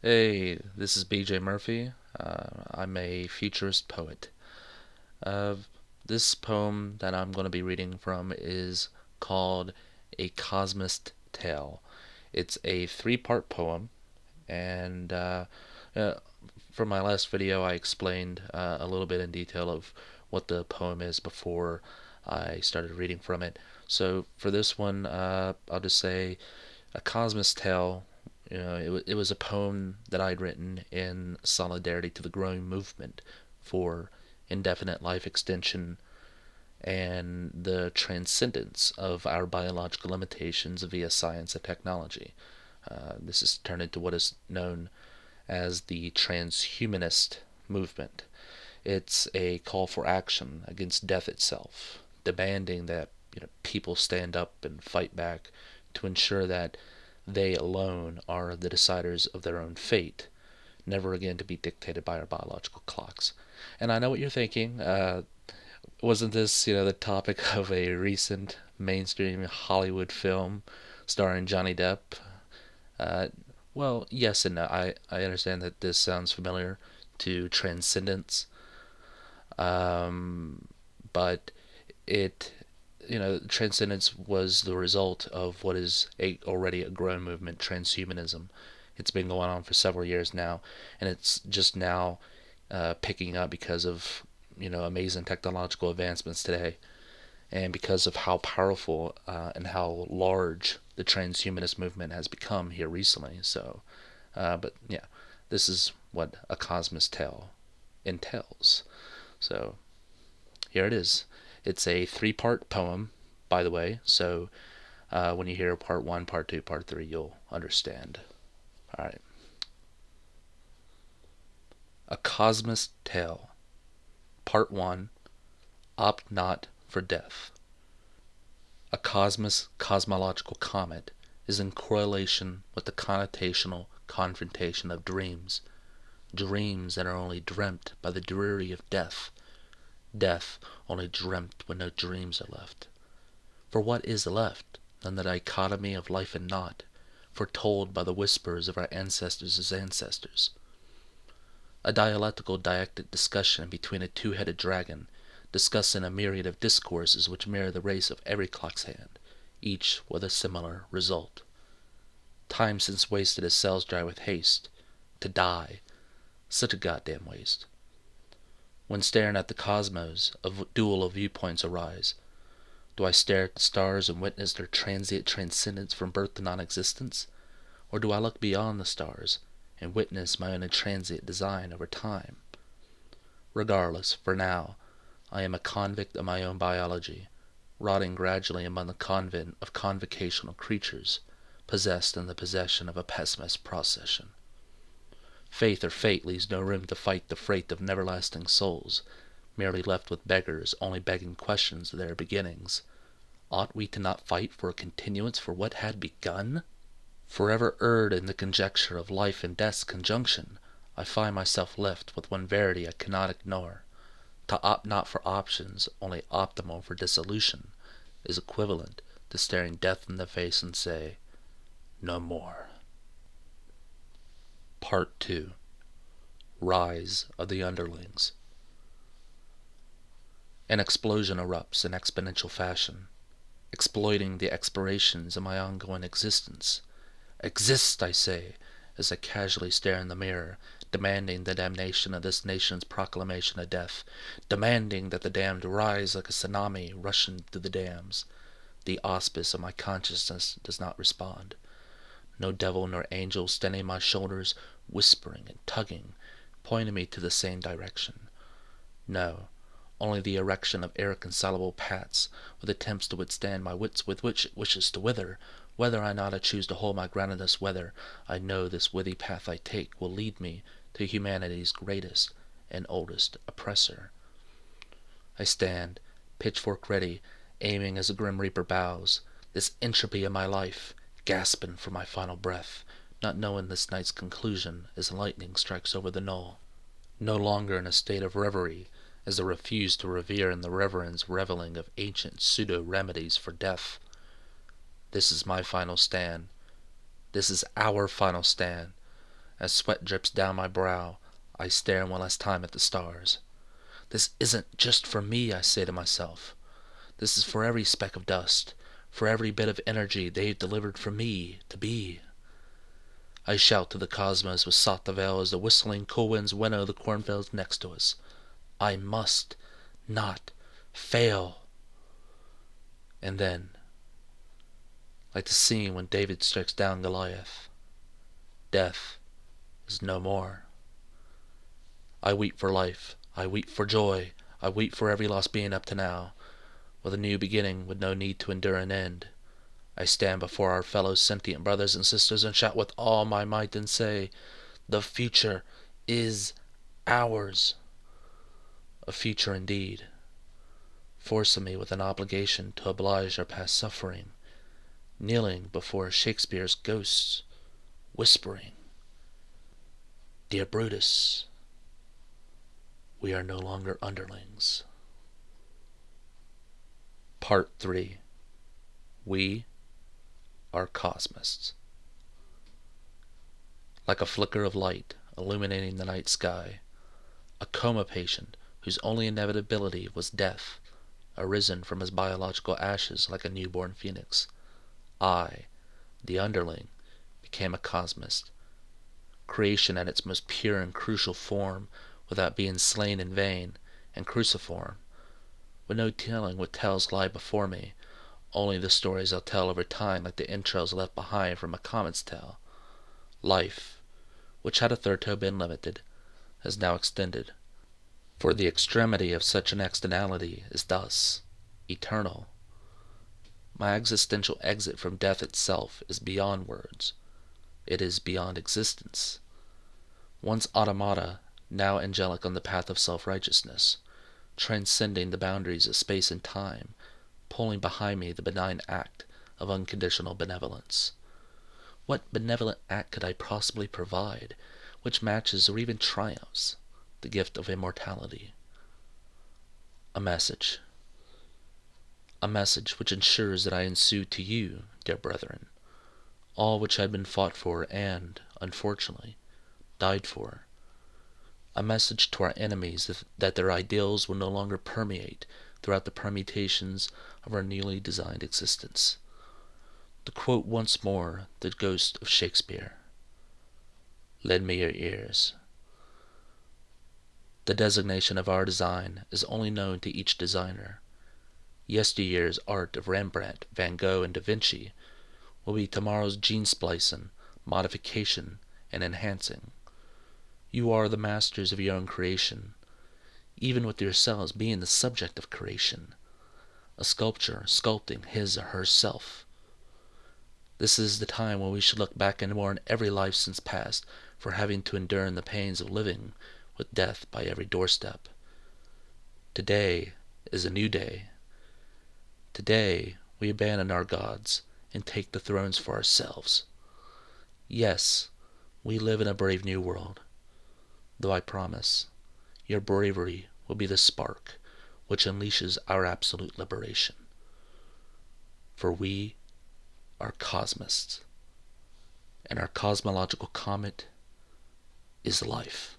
Hey, this is BJ Murphy. I'm a futurist poet. Uh, this poem that I'm going to be reading from is called A Cosmist Tale. It's a three-part poem, and uh, from my last video, I explained a little bit in detail of what the poem is before I started reading from it. So for this one, I'll just say A Cosmist Tale. It was a poem that I'd written in solidarity to the growing movement for indefinite life extension and the transcendence of our biological limitations via science and technology. This has turned into what is known as the transhumanist movement. It's a call for action against death itself, demanding that people stand up and fight back to ensure that they alone are the deciders of their own fate, never again to be dictated by our biological clocks. And I know what you're thinking. Wasn't this, the topic of a recent mainstream Hollywood film starring Johnny Depp? Uh, well, yes and no. I understand that this sounds familiar to Transcendence, um, but it transcendence was the result of what is already a growing movement, transhumanism. It's been going on for several years now, and it's just now picking up because of amazing technological advancements today, and because of how powerful and how large the transhumanist movement has become here recently. So, but yeah, this is what A Cosmist Tale entails. So here it is. It's a three-part poem, by the way, so when you hear part one, part two, part three, you'll understand. Alright. A Cosmist Tale. Part 1. Opt not for death. A cosmological comet is in correlation with the connotational confrontation of dreams. Dreams that are only dreamt by the dreary of death. Death only dreamt when no dreams are left. For what is left than the dichotomy of life and naught, foretold by the whispers of our ancestors' ancestors? A dialectical dialectic discussion between a two-headed dragon, discussing a myriad of discourses which mirror the race of every clock's hand, each with a similar result. Time since wasted as cells dry with haste. To die. Such a goddamn waste. When staring at the cosmos, a duel of viewpoints arise. Do I stare at the stars and witness their transient transcendence from birth to non-existence? Or do I look beyond the stars and witness my own intransient design over time? Regardless, for now, I am a convict of my own biology, rotting gradually among the convent of convocational creatures, possessed in the possession of a pessimist procession. Faith or fate leaves no room to fight the freight of everlasting souls, merely left with beggars only begging questions of their beginnings. Ought we to not fight for a continuance for what had begun? Forever erred in the conjecture of life and death's conjunction, I find myself left with one verity I cannot ignore. To opt not for options, only optimal for dissolution, is equivalent to staring death in the face and say, no more. Part 2. Rise of the Underlings. An explosion erupts in exponential fashion, exploiting the expirations of my ongoing existence. Exist, I say, as I casually stare in the mirror, demanding the damnation of this nation's proclamation of death, demanding that the damned rise like a tsunami rushing through the dams. The auspice of my consciousness does not respond. No devil nor angel standing on my shoulders, whispering and tugging, pointing me to the same direction. No, only the erection of irreconcilable pats, with attempts to withstand my wits with which it wishes to wither. Whether or not I choose to hold my ground in this weather, I know this withy path I take will lead me to humanity's greatest and oldest oppressor. I stand, pitchfork ready, aiming as the grim reaper bows, this entropy of my life, gasping for my final breath, not knowing this night's conclusion as lightning strikes over the knoll. No longer in a state of reverie, as I refuse to revere in the reverence reveling of ancient pseudo-remedies for death. This is my final stand. This is our final stand. As sweat drips down my brow, I stare one last time at the stars. This isn't just for me, I say to myself. This is for every speck of dust, for every bit of energy they've delivered for me to be. I shout to the cosmos with sought the veil as the whistling cool winds winnow the cornfields next to us. I must not fail. And then, like the scene when David strikes down Goliath, death is no more. I weep for life. I weep for joy. I weep for every lost being up to now, with a new beginning with no need to endure an end. I stand before our fellow sentient brothers and sisters and shout with all my might and say, the future is ours. A future indeed, forcing me with an obligation to oblige our past suffering, kneeling before Shakespeare's ghosts, whispering, Dear Brutus, we are no longer underlings. Part 3. We are Cosmists. Like a flicker of light illuminating the night sky, a coma patient whose only inevitability was death, arisen from his biological ashes like a newborn phoenix. I, the underling, became a cosmist. Creation at its most pure and crucial form, without being slain in vain, and cruciform, with no telling what tales lie before me, only the stories I'll tell over time like the entrails left behind from a comet's tail. Life, which had hitherto been limited, has now extended. For the extremity of such an externality is thus eternal. My existential exit from death itself is beyond words. It is beyond existence. Once automata, now angelic on the path of self-righteousness, transcending the boundaries of space and time, pulling behind me the benign act of unconditional benevolence. What benevolent act could I possibly provide which matches or even triumphs the gift of immortality? A message. A message which ensures that I ensue to you, dear brethren, all which had been fought for and, unfortunately, died for. A message to our enemies that their ideals will no longer permeate throughout the permutations of our newly designed existence. To quote once more the ghost of Shakespeare, lend me your ears. The designation of our design is only known to each designer. Yesteryear's art of Rembrandt, Van Gogh, and Da Vinci will be tomorrow's gene splicing, modification, and enhancing. You are the masters of your own creation, even with yourselves being the subject of creation, a sculptor sculpting his or herself. This is the time when we should look back and mourn every life since past for having to endure the pains of living with death by every doorstep. Today is a new day. Today we abandon our gods and take the thrones for ourselves. Yes, we live in a brave new world, though I promise your bravery will be the spark which unleashes our absolute liberation. For we are Cosmists, and our cosmological comet is life.